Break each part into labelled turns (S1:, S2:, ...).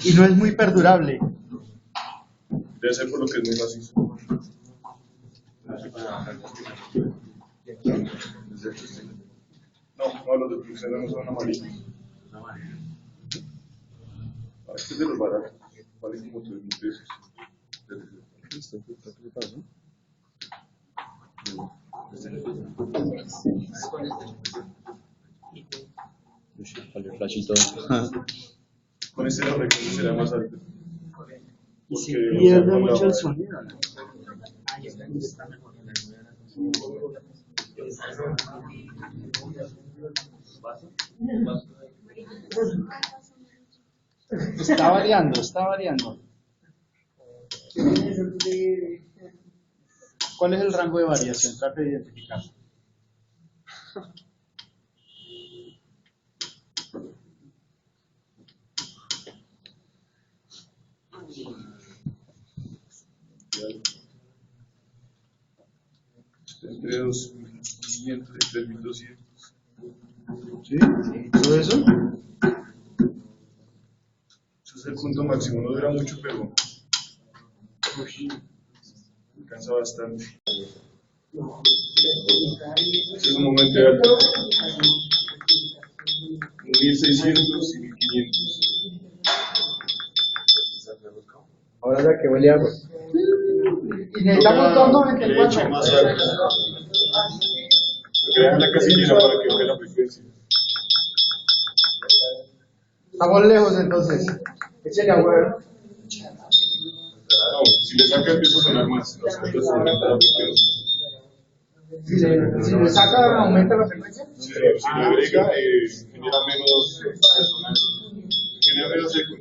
S1: Y no es muy perdurable.
S2: Debe ser por lo que es muy macizo. No, los de Pixel no son amarillos. Este es de los baratos. Vale como 3.000 pesos. ¿Qué pasó?
S3: Salió flashito.
S2: Con este la frecuencia será más alta.
S1: Y si pierde mucho el sonido, ¿no? Está variando, está variando. ¿Cuál es el rango de variación? Trate de identificarlo.
S2: Entre 2.500 y 3.200.
S1: ¿Sí? ¿Todo eso?
S2: Ese es el punto máximo. No dura mucho, pero alcanza bastante. Ese es un momento alto. 1.600 y 1.500.
S4: Ahora la que huele agua.
S1: Y necesitamos 294.
S2: Más alto. Crean la casillera para que baje la frecuencia.
S1: Estamos lejos entonces. Échale agua.
S2: No, si le saca empieza a sonar más. Los altos aumenta la frecuencia.
S1: Si le saca, aumenta la frecuencia.
S2: Si le agrega, genera menos eco.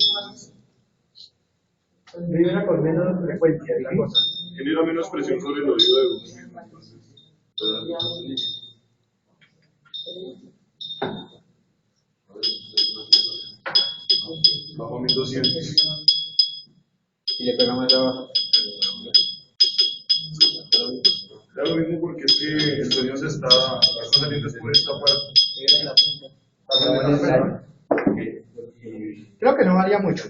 S4: Vibra con menos frecuencia, es la cosa.
S2: Genera menos presión sobre el oído de uno mismo. Entonces, bajo 1.200.
S4: Y le pega más abajo.
S2: Da lo mismo porque es que el sonido se está saliendo después de esta parte.
S1: Creo que no varía mucho.